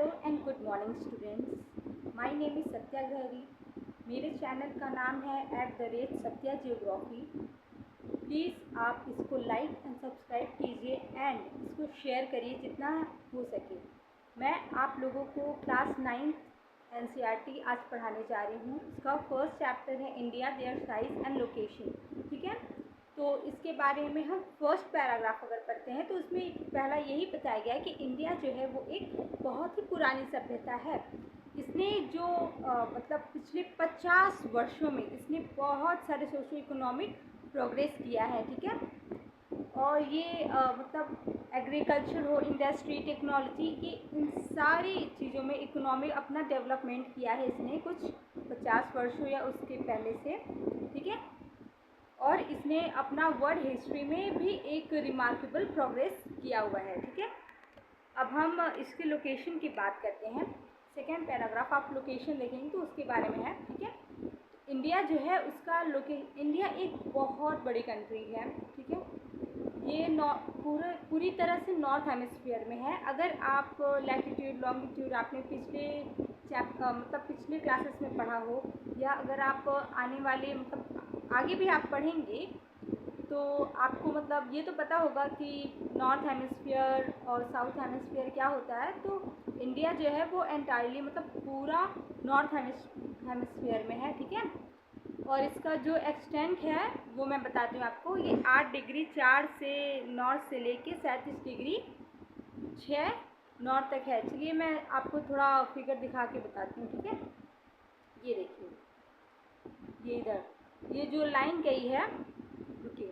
Hello and good morning students, my name is Satya गहरी। मेरे channel का नाम है @सत्या जियोग्राफी। प्लीज़ आप इसको लाइक एंड सब्सक्राइब कीजिए एंड इसको शेयर करिए जितना हो सके। मैं आप लोगों को क्लास 9th NCERT आज पढ़ाने जा रही हूँ। इसका फर्स्ट चैप्टर है India, their size and location. ठीक है, तो इसके बारे में हम फर्स्ट पैराग्राफ अगर पढ़ते हैं तो उसमें पहला यही बताया गया है कि इंडिया जो है वो एक बहुत ही पुरानी सभ्यता है। इसने जो मतलब पिछले 50 वर्षों में इसने बहुत सारे सोशो इकोनॉमिक प्रोग्रेस किया है। ठीक है, और ये मतलब एग्रीकल्चर हो, इंडस्ट्री, टेक्नोलॉजी, ये इन सारी चीज़ों में इकोनॉमिक अपना डेवलपमेंट किया है इसने कुछ 50 वर्षों या उसके पहले से। ठीक है, और इसने अपना वर्ल्ड हिस्ट्री में भी एक रिमार्केबल प्रोग्रेस किया हुआ है। ठीक है, अब हम इसके लोकेशन की बात करते हैं। सेकेंड पैराग्राफ आप लोकेशन देखेंगे तो उसके बारे में है। ठीक है, इंडिया जो है उसका इंडिया एक बहुत बड़ी कंट्री है। ठीक है, ये पूरी तरह से नॉर्थ हेमिस्फीयर में है। अगर आप लैटिट्यूड लॉन्गिट्यूड आपने मतलब पिछले क्लासेस में पढ़ा हो, या अगर आप आने वाले मतलब आगे भी आप पढ़ेंगे तो आपको मतलब ये तो पता होगा कि नॉर्थ हेमिस्फीयर और साउथ हेमिस्फीयर क्या होता है। तो इंडिया जो है वो एंटायरली मतलब पूरा नॉर्थ हेमिस्फीयर में है। ठीक है, और इसका जो एक्सटेंट है वो मैं बताती हूँ आपको। ये 8 डिग्री 4 से नॉर्थ से लेके 37 डिग्री 6 नॉर्थ तक है। चलिए मैं आपको थोड़ा फिगर दिखा के बताती हूँ। ठीक है, ये देखिए, ये इधर ये जो लाइन गई है, रुकिए,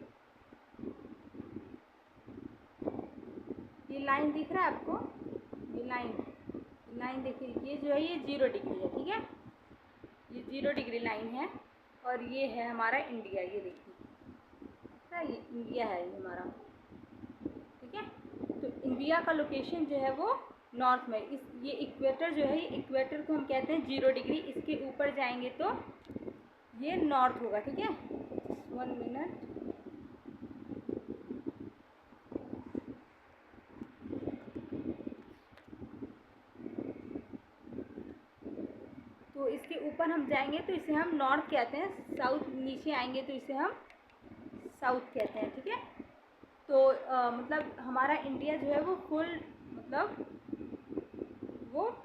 ये लाइन दिख रहा है आपको, ये लाइन देखिए, ये जो है ये 0 डिग्री है। ठीक है, ये 0 डिग्री लाइन है और ये है हमारा इंडिया। ये देखिए, ये इंडिया है ये हमारा। ठीक है, तो इंडिया का लोकेशन जो है वो नॉर्थ में, ये इक्वेटर जो है, ये इक्वेटर को हम कहते हैं 0 डिग्री। इसके ऊपर जाएंगे तो ये नॉर्थ होगा। ठीक है, 1 मिनट, तो इसके ऊपर हम जाएंगे तो इसे हम नॉर्थ कहते हैं, साउथ नीचे आएंगे तो इसे हम साउथ कहते हैं। ठीक है, तो मतलब हमारा इंडिया जो है वो फुल मतलब वो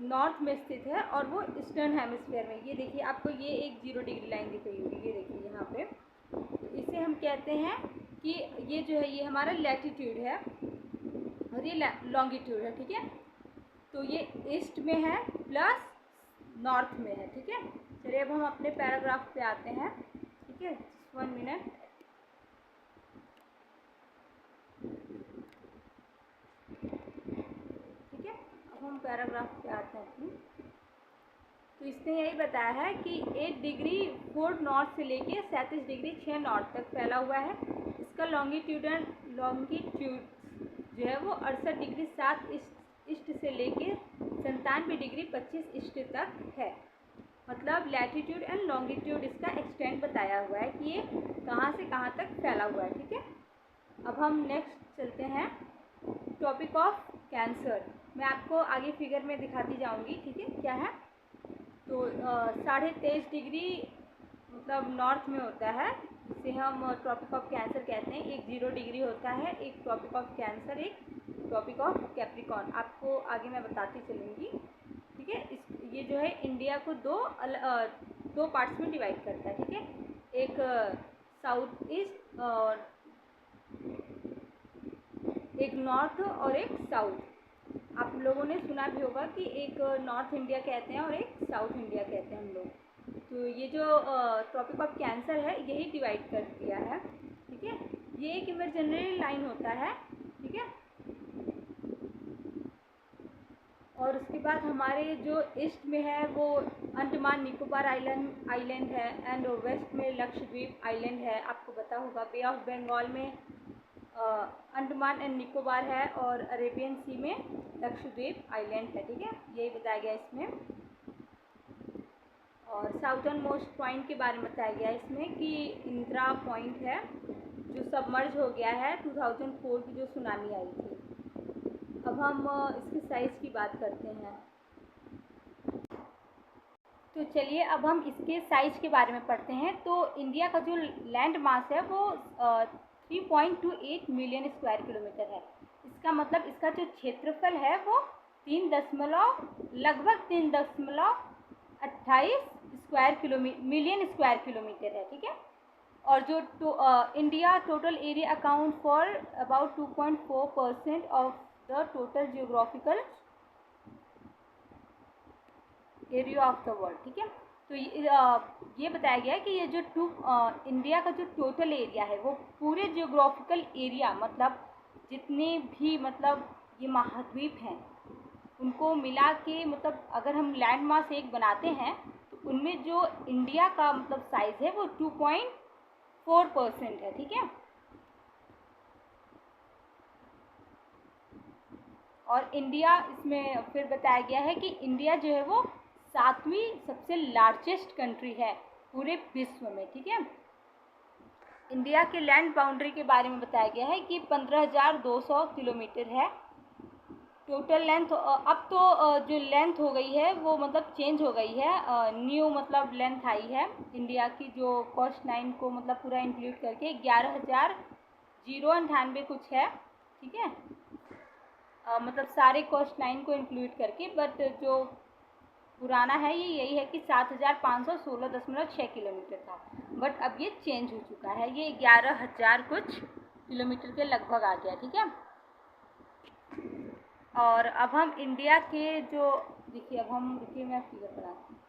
नॉर्थ में स्थित है और वो ईस्टर्न हेमिस्फीयर में। ये देखिए, आपको ये एक 0 डिग्री लाइन दिख रही होगी, ये देखिए यहाँ पे। तो इसे हम कहते हैं कि ये जो है ये हमारा लैटिट्यूड है और ये लॉन्गिट्यूड है। ठीक है, तो ये ईस्ट में है प्लस नॉर्थ में है। ठीक है, चलिए अब हम अपने पैराग्राफ पे आते हैं। ठीक है, 1 मिनट। ठीक है, अब हम पैराग्राफ पे आते हैं। तो इसने यही बताया है कि 8 डिग्री 4 नॉर्थ से लेके 37 डिग्री 6 नॉर्थ तक फैला हुआ है। इसका लॉन्गिट्यूड जो है वो 68 डिग्री 7 ईस्ट से लेके 97 डिग्री 25 ईस्ट तक है। मतलब लैटिट्यूड एंड लॉन्गिट्यूड इसका एक्सटेंड बताया हुआ है कि ये कहाँ से कहाँ तक फैला हुआ है। ठीक है, अब हम नेक्स्ट चलते हैं, टॉपिक ऑफ कैंसर। मैं आपको आगे फिगर में दिखाती जाऊंगी। ठीक है, क्या है, तो 23.5 डिग्री मतलब नॉर्थ में होता है, इसे हम ट्रॉपिक ऑफ कैंसर कहते हैं। एक 0 डिग्री होता है, एक ट्रॉपिक ऑफ कैंसर, एक ट्रॉपिक ऑफ कैप्रिकॉर्न। आपको आगे मैं बताती चलूँगी। ठीक है, ये जो है इंडिया को दो पार्ट्स में डिवाइड करता है। ठीक है, एक साउथ ईस्ट और एक नॉर्थ और एक साउथ। आप लोगों ने सुना भी होगा कि एक नॉर्थ इंडिया कहते हैं और एक साउथ इंडिया कहते हैं हम लोग। तो ये जो ट्रॉपिक ऑफ कैंसर है यही डिवाइड कर दिया है। ठीक है, ये एक इमेजिनरी लाइन होता है। ठीक है, और उसके बाद हमारे जो ईस्ट में है वो अंडमान निकोबार आइलैंड है, एंड वेस्ट में लक्षद्वीप आइलैंड है। आपको पता होगा बे ऑफ बंगाल में अंडमान एंड निकोबार है और अरेबियन सी में लक्षद्वीप आइलैंड है। ठीक है, यही बताया गया इसमें। और साउथर्न मोस्ट पॉइंट के बारे में बताया गया इसमें कि इंदिरा पॉइंट है जो सबमर्ज हो गया है 2004 की जो सुनामी आई थी। अब हम इसकी साइज़ की बात करते हैं। तो चलिए अब हम इसके साइज़ के बारे में पढ़ते हैं। तो इंडिया का जो लैंड मास है वो 3.28 मिलियन स्क्वायर किलोमीटर है। इसका मतलब इसका जो क्षेत्रफल है वो लगभग 3.28 मिलियन स्क्वायर किलोमीटर है, ठीक है। और जो India total area account for about 2.4% of the total geographical area of the world, ठीक है। तो ये बताया गया है कि ये जो इंडिया का जो टोटल एरिया है वो पूरे जियोग्राफिकल एरिया, मतलब जितने भी मतलब ये महाद्वीप हैं उनको मिला के, मतलब अगर हम लैंड मास एक बनाते हैं तो उनमें जो इंडिया का मतलब साइज़ है वो 2.4% है, ठीक है। और इंडिया इसमें फिर बताया गया है कि इंडिया जो है वो 7वीं सबसे लार्जेस्ट कंट्री है पूरे विश्व में, ठीक है। इंडिया के लैंड बाउंड्री के बारे में बताया गया है कि 15,200 किलोमीटर है टोटल लेंथ। अब तो जो लेंथ हो गई है वो मतलब चेंज हो गई है, न्यू मतलब लेंथ आई है इंडिया की, जो कोस्ट लाइन को मतलब पूरा इंक्लूड करके 11,098 कुछ है, ठीक है। मतलब सारे कोस्ट लाइन को इंक्लूड करके, बट जो पुराना है ये यही है कि 7,516.6 किलोमीटर था, बट अब ये चेंज हो चुका है, ये 11,000 कुछ किलोमीटर के लगभग आ गया, ठीक है। और अब हम इंडिया के जो देखिए, अब हम देखिए मैं फिगर बनाती हूँ।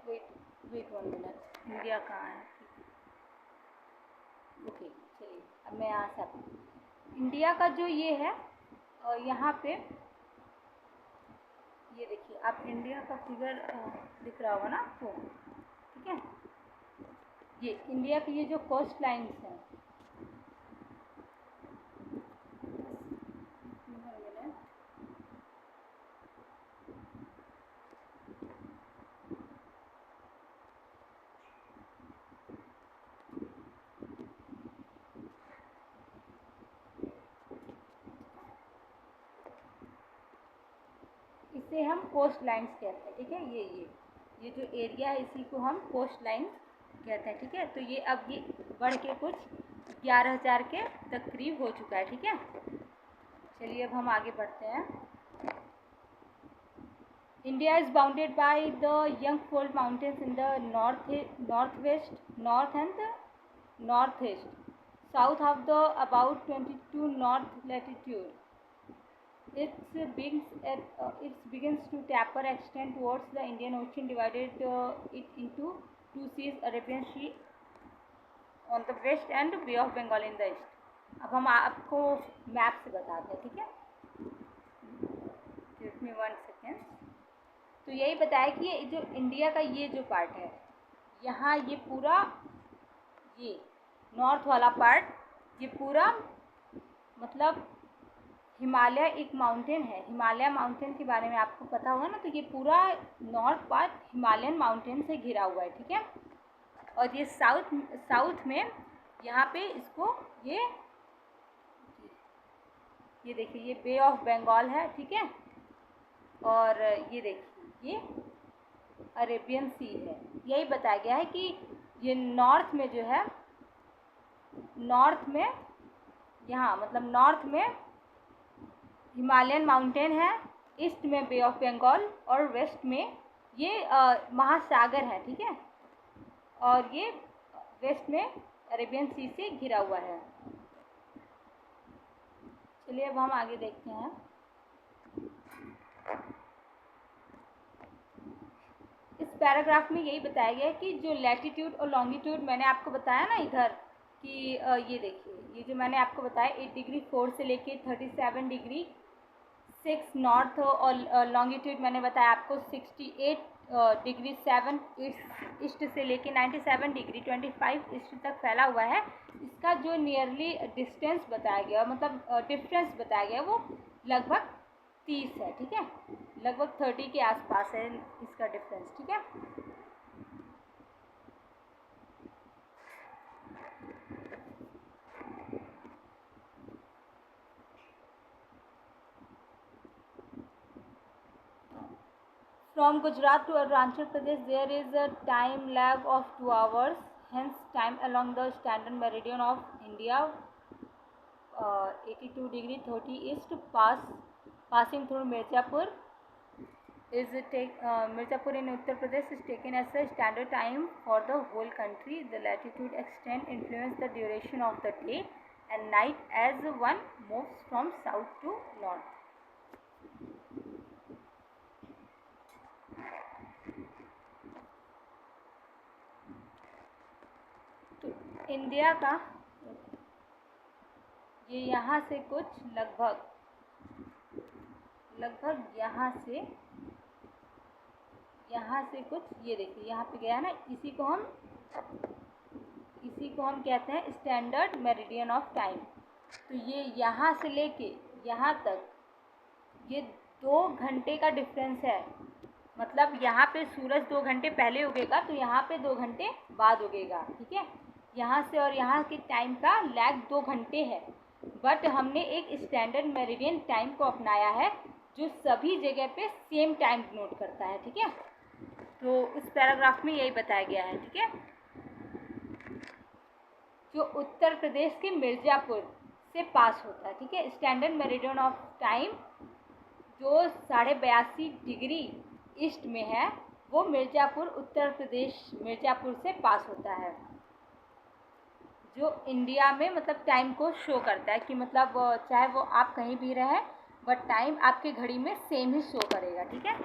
वेट 1 मिनट, इंडिया कहाँ है? ओके, चलिए अब मैं यहाँ से आती। इंडिया का जो ये है यहाँ पे ये देखिए, आप इंडिया का फिगर दिख रहा होगा ना आपको, ठीक है। ये इंडिया की ये जो कोस्ट लाइन्स हैं, इसे हम कोस्ट लाइन्स कहते हैं, ठीक है। ये जो एरिया है इसी को हम कोस्ट लाइन कहते हैं, ठीक है। तो ये अब ये बढ़ के कुछ 11,000 के तकरीब हो चुका है, ठीक है। चलिए अब हम आगे बढ़ते हैं। India is bounded by the young fold mountains in the north west, north and north east, south of the about 22 north latitude. It begins to taper extend towards the Indian Ocean, divided it into two seas, Arabian Sea on the west and Bay of Bengal in the east. अब हम आपको map से बताते हैं, ठीक है। Give me 1 second. तो यही बताया कि ये जो इंडिया का ये जो पार्ट है, यहाँ ये पूरा ये नॉर्थ वाला पार्ट, ये पूरा मतलब हिमालय एक माउंटेन है। हिमालय माउंटेन के बारे में आपको पता होगा ना, तो ये पूरा नॉर्थ पार्ट हिमालयन माउंटेन से घिरा हुआ है, ठीक है। और ये साउथ में यहाँ पे इसको ये देखिए, ये बे ऑफ बंगाल है, ठीक है। और ये देखिए, ये अरेबियन सी है। यही बताया गया है कि ये नॉर्थ में जो है, नॉर्थ में यहाँ मतलब नॉर्थ में हिमालयन माउंटेन है, ईस्ट में बे ऑफ बंगाल और वेस्ट में ये महासागर है, ठीक है। और ये वेस्ट में अरेबियन सी से घिरा हुआ है। चलिए अब हम आगे देखते हैं। इस पैराग्राफ में यही बताया गया है कि जो लैटिट्यूड और लॉन्गिट्यूड मैंने आपको बताया ना इधर कि ये देखिए, ये जो मैंने आपको बताया 8 डिग्री 4 से लेके 37 डिग्री 6 नॉर्थ, और लॉन्गिट्यूड मैंने बताया आपको 68 डिग्री 7 ईस्ट से लेके 97 डिग्री 25 ईस्ट तक फैला हुआ है। इसका जो नियरली डिस्टेंस बताया गया, मतलब डिफरेंस बताया गया, वो लगभग 30 है, ठीक है। लगभग 30 के आसपास है इसका डिफरेंस, ठीक है। From Gujarat to Arunachal Pradesh, there is a time lag of 2 hours. Hence, time along the standard meridian of India, 82 degree 30 east, passing through Mirzapur Mirzapur in Uttar Pradesh is taken as a standard time for the whole country. The latitude extent influence the duration of the day and night as one moves from south to north. तो India का ये यहाँ से कुछ लगभग यहाँ से कुछ ये देखिए यहाँ पे गया ना, इसी को हम कहते हैं स्टैंडर्ड मेरिडियन ऑफ टाइम। तो ये यहाँ से लेके यहाँ तक ये 2 घंटे का डिफरेंस है। मतलब यहाँ पे सूरज 2 घंटे पहले उगेगा तो यहाँ पे 2 घंटे बाद उगेगा, ठीक है। यहाँ से और यहाँ के टाइम का लैग 2 घंटे है, बट हमने एक स्टैंडर्ड मेरिडियन टाइम को अपनाया है जो सभी जगह पे सेम टाइम नोट करता है, ठीक है। तो इस पैराग्राफ में यही बताया गया है, ठीक है। जो उत्तर प्रदेश के मिर्ज़ापुर से पास होता है, ठीक है। स्टैंडर्ड मेरिडियन ऑफ टाइम जो 82.5 डिग्री ईस्ट में है वो मिर्ज़ापुर, उत्तर प्रदेश मिर्ज़ापुर से पास होता है, जो इंडिया में मतलब टाइम को शो करता है कि मतलब चाहे वो आप कहीं भी रहें बट टाइम आपकी घड़ी में सेम ही शो करेगा, ठीक है।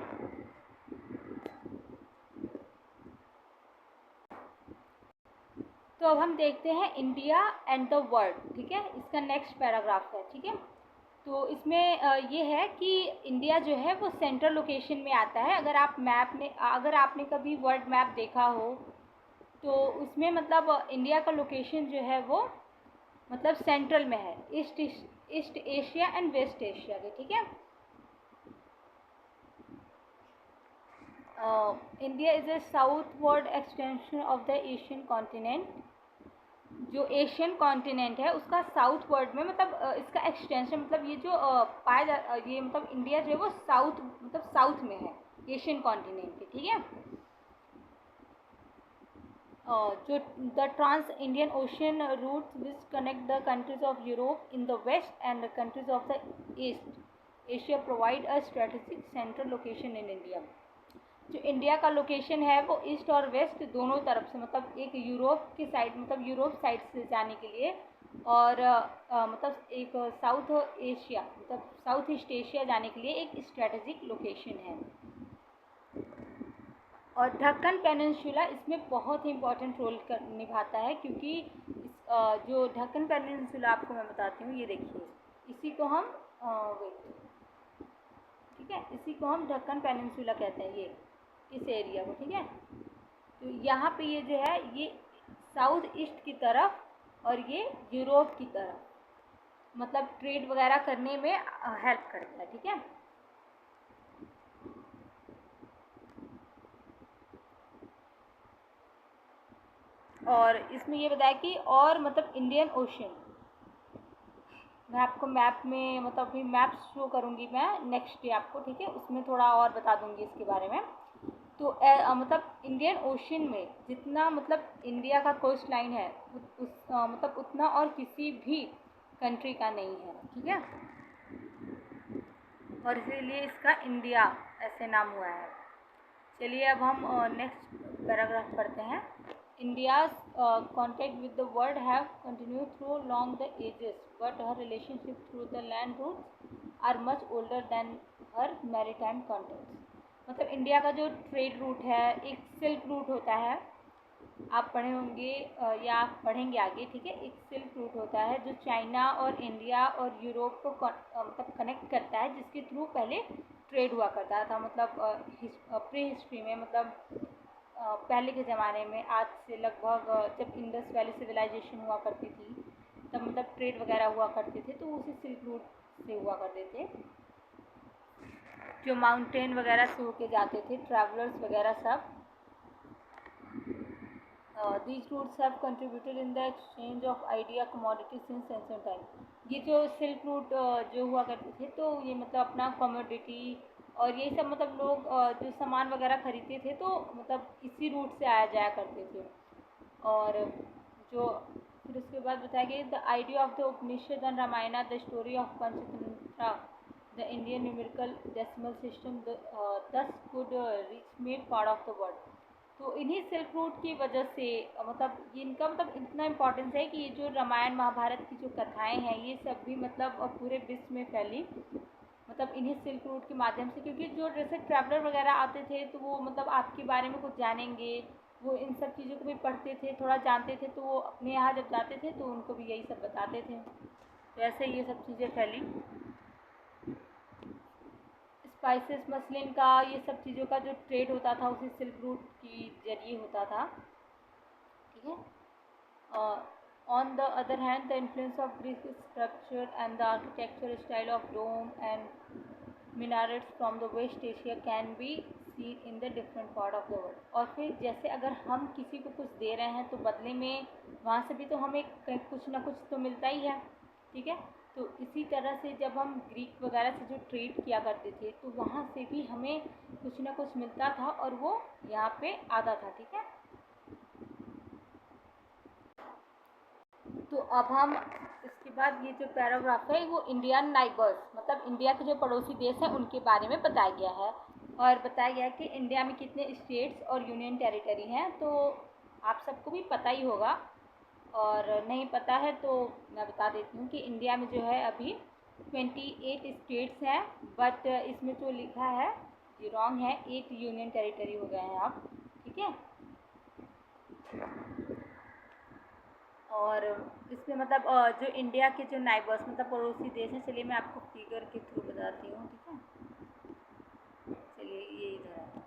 तो अब हम देखते हैं इंडिया एंड द वर्ल्ड, ठीक है। इसका नेक्स्ट पैराग्राफ है, ठीक है। तो इसमें ये है कि इंडिया जो है वो सेंट्रल लोकेशन में आता है। अगर आपने कभी वर्ल्ड मैप देखा हो तो उसमें मतलब इंडिया का लोकेशन जो है वो मतलब सेंट्रल में है, East Asia and West Asia के, ठीक है। India is a southward extension of the Asian continent. जो एशियन कॉन्टिनेंट है उसका साउथ वर्ड में मतलब इसका एक्सटेंशन मतलब ये जो ये मतलब इंडिया जो है वो साउथ में है एशियन कॉन्टिनेंट के, ठीक है। जो the trans Indian Ocean routes which connect the countries of Europe in the west and the countries of the East Asia provide a strategic central location in India. जो India का location है वो east और waste दोनों तरफ से मतलब एक यूरोप की साइड मतलब यूरोप साइड से जाने के लिए और मतलब एक साउथ एशिया मतलब साउथ ईस्ट एशिया जाने के लिए एक स्ट्रेटेजिक लोकेशन है। और ढक्कन पेनिनसुला इसमें बहुत ही इम्पोर्टेंट रोल निभाता है क्योंकि जो ढक्कन पेनिनसुला आपको मैं बताती हूँ, ये देखिए इसी को हम ठीक है, इसी को हम ढक्कन पेनिनसुला कहते हैं, ये इस एरिया को, ठीक है। तो यहाँ पे ये जो है ये साउथ ईस्ट की तरफ और ये यूरोप की तरफ मतलब ट्रेड वगैरह करने में हेल्प करता है, ठीक है। और इसमें ये बताया कि और मतलब इंडियन ओशन, मैं आपको मैप में मतलब अभी मैप शो करूँगी मैं नेक्स्ट डे आपको, ठीक है। उसमें थोड़ा और बता दूँगी इसके बारे में। तो मतलब इंडियन ओशन में जितना मतलब इंडिया का कोस्ट लाइन है मतलब उतना और किसी भी कंट्री का नहीं है, ठीक है। और इसीलिए इसका इंडिया ऐसे नाम हुआ है। चलिए अब हम नेक्स्ट पैराग्राफ पढ़ते हैं। India's contact with the world have continued through long the ages but her relationship through the land routes are much older than her maritime contacts. मतलब इंडिया का जो ट्रेड रूट है एक सिल्क रूट होता है, आप पढ़े होंगे या आप पढ़ेंगे आगे, ठीक है। एक सिल्क रूट होता है जो चाइना और इंडिया और यूरोप को मतलब कनेक्ट करता है, जिसके थ्रू पहले ट्रेड हुआ करता था। मतलब प्री हिस्ट्री में मतलब पहले के ज़माने में आज से लगभग जब इंडस वैली सिविलाइजेशन हुआ करती थी तब मतलब ट्रेड वगैरह हुआ करते थे तो उसी सिल्क रूट से हुआ करते थे, जो माउंटेन वगैरह से होके जाते थे ट्रैवलर्स वगैरह सब। These routes have contributed in the exchange of idea commodities since ancient time। ये जो सिल्क रूट जो हुआ करते थे, तो ये मतलब अपना कमोडिटी और ये सब मतलब लोग जो सामान वगैरह खरीदते थे तो मतलब इसी रूट से आया जाया करते थे। और जो फिर उसके बाद बताया गया the idea of the Upanishad and Ramayan, the story of Panchatantra, the Indian numerical decimal system thus could reach made part of the world. तो इन्हीं सिल्क रूट की वजह से मतलब इनका मतलब इतना इम्पोर्टेंस है कि ये जो रामायण महाभारत की जो कथाएं हैं ये सब भी मतलब पूरे विश्व में फैली मतलब इन्हीं सिल्क रूट के माध्यम से, क्योंकि जो जैसे ट्रैवलर वगैरह आते थे तो वो मतलब आपके बारे में कुछ जानेंगे, वो इन सब चीज़ों को भी पढ़ते थे, थोड़ा जानते थे, तो वो अपने यहाँ जब जाते थे तो उनको भी यही सब बताते थे। तो ऐसे ये सब चीज़ें फैली। स्पाइसेस, मसलिन का, ये सब चीज़ों का जो ट्रेड होता था उसी सिल्क रूट की जरिए होता था। ठीक है। On the other hand, the influence of Greek sculpture and the architectural style of Rome and minarets from the West Asia can be seen in the different part of the world। और फिर जैसे अगर हम किसी को कुछ दे रहे हैं तो बदले में वहाँ से भी तो हमें कुछ ना कुछ तो मिलता ही है। ठीक है। तो इसी तरह से जब हम ग्रीक वगैरह से जो ट्रेड किया करते थे तो वहाँ से भी हमें कुछ ना कुछ मिलता था और वो यहाँ पे आता था। ठीक है। तो अब हम इसके बाद ये जो पैराग्राफ है वो इंडियन नाइबर्स मतलब इंडिया के जो पड़ोसी देश हैं उनके बारे में बताया गया है। और बताया गया है कि इंडिया में कितने स्टेट्स और यूनियन टेरिटरी हैं। तो आप सबको भी पता ही होगा, और नहीं पता है तो मैं बता देती हूँ कि इंडिया में जो है अभी 28 स्टेट्स हैं, बट इसमें जो लिखा है ये रॉन्ग है, 8 यूनियन टेरिटरी हो गए हैं अब। ठीक है। और इसमें मतलब जो इंडिया के जो नाइबर्स मतलब पड़ोसी देश हैं, चलिए मैं आपको फिगर के थ्रू बताती हूँ। ठीक है। चलिए ये इधर है,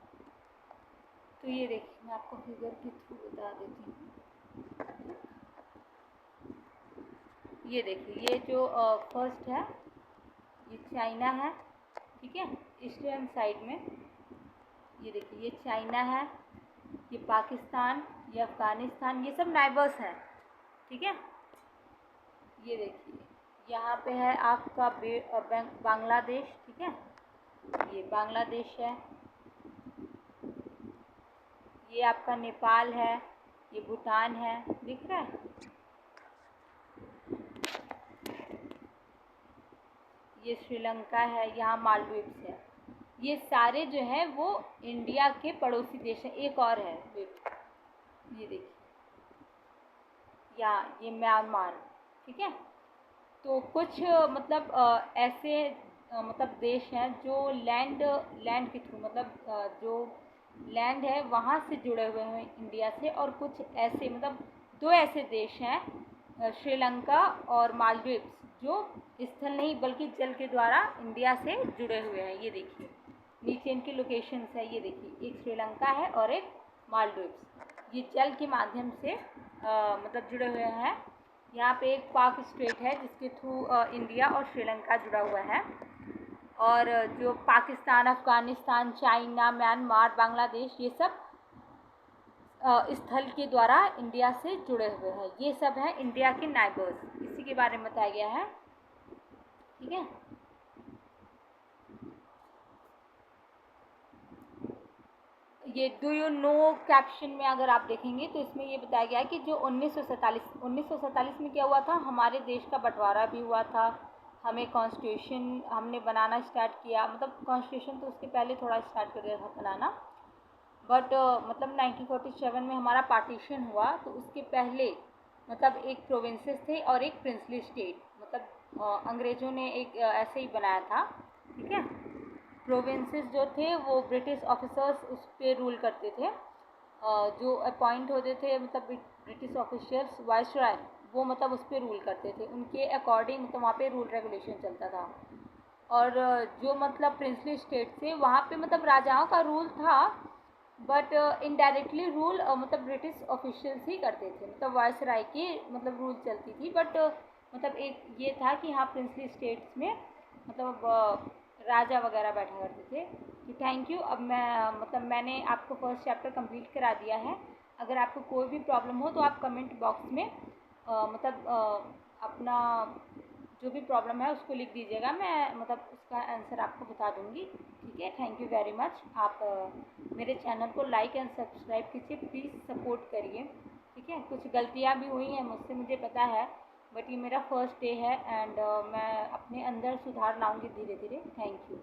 तो ये देखिए मैं आपको फिगर के थ्रू बता देती हूँ। ये देखिए ये जो फर्स्ट है ये चाइना है। ठीक है। ईस्टर्न साइड में ये देखिए ये चाइना है, ये पाकिस्तान, ये अफ़गानिस्तान, ये सब नाइबर्स हैं। ठीक है। ये देखिए यहाँ पे है आपका बांग्लादेश। ठीक है। ये बांग्लादेश है, ये आपका नेपाल है, ये भूटान है, दिख रहा है। ये श्रीलंका है, यहाँ मालदीव्स है। ये सारे जो हैं वो इंडिया के पड़ोसी देश हैं। एक और है, ये देखिए यहाँ ये म्यांमार। ठीक है। तो कुछ मतलब ऐसे मतलब देश हैं जो लैंड लैंड के थ्रू मतलब जो लैंड है वहाँ से जुड़े हुए हैं इंडिया से, और कुछ ऐसे मतलब दो ऐसे देश हैं श्रीलंका और मालदीव्स जो स्थल नहीं बल्कि जल के द्वारा इंडिया से जुड़े हुए हैं। ये देखिए नीचे इनकी लोकेशंस है, ये देखिए एक श्रीलंका है और एक मालदीव्स। ये जल के माध्यम से मतलब जुड़े हुए हैं। यहाँ पे एक पाक स्टेट है जिसके थ्रू इंडिया और श्रीलंका जुड़ा हुआ है, और जो पाकिस्तान, अफ़गानिस्तान, चाइना, म्यांमार, बांग्लादेश ये सब स्थल के द्वारा इंडिया से जुड़े हुए हैं। ये सब हैं इंडिया के नाइबर्स, इसी के बारे में बताया गया है। ठीक है। ये डू यू नो कैप्शन में अगर आप देखेंगे तो इसमें ये बताया गया है कि जो 1947 में क्या हुआ था, हमारे देश का बंटवारा भी हुआ था, हमें कॉन्स्टिट्यूशन हमने बनाना स्टार्ट किया, मतलब कॉन्स्टिट्यूशन तो उसके पहले थोड़ा स्टार्ट कर दिया था बनाना, बट मतलब 1947 में हमारा पार्टीशन हुआ तो उसके पहले मतलब एक प्रोविंसेस थे और एक प्रिंसली स्टेट, मतलब अंग्रेज़ों ने एक ऐसे ही बनाया था। ठीक है। प्रोविंसेस जो थे वो ब्रिटिश ऑफिसर्स उस पर रूल करते थे, जो अपॉइंट होते थे मतलब ब्रिटिश ऑफिसर्स वाइसराय वो मतलब उस पर रूल करते थे, उनके अकॉर्डिंग मतलब वहाँ पे रूल रेगुलेशन चलता था। और जो मतलब प्रिंसली स्टेट थे वहाँ पे मतलब राजाओं का रूल था, बट इनडायरेक्टली रूल मतलब ब्रिटिश ऑफिशियल्स ही करते थे, मतलब वाइसराय की मतलब रूल चलती थी, बट मतलब एक ये था कि हाँ प्रिंसली स्टेट्स में मतलब राजा वगैरह बैठा करते थे। तो थैंक यू। अब मैं मतलब मैंने आपको फर्स्ट चैप्टर कंप्लीट करा दिया है। अगर आपको कोई भी प्रॉब्लम हो तो आप कमेंट बॉक्स में मतलब अपना जो भी प्रॉब्लम है उसको लिख दीजिएगा, मैं मतलब उसका आंसर आपको बता दूँगी। ठीक है, थैंक यू वेरी मच। आप मेरे चैनल को लाइक एंड सब्सक्राइब कीजिए, प्लीज़ सपोर्ट करिए। ठीक है, कुछ गलतियाँ भी हुई हैं मुझसे, मुझे पता है, बट ये मेरा फर्स्ट डे है एंड मैं अपने अंदर सुधार लाऊँगी धीरे धीरे। Thank you.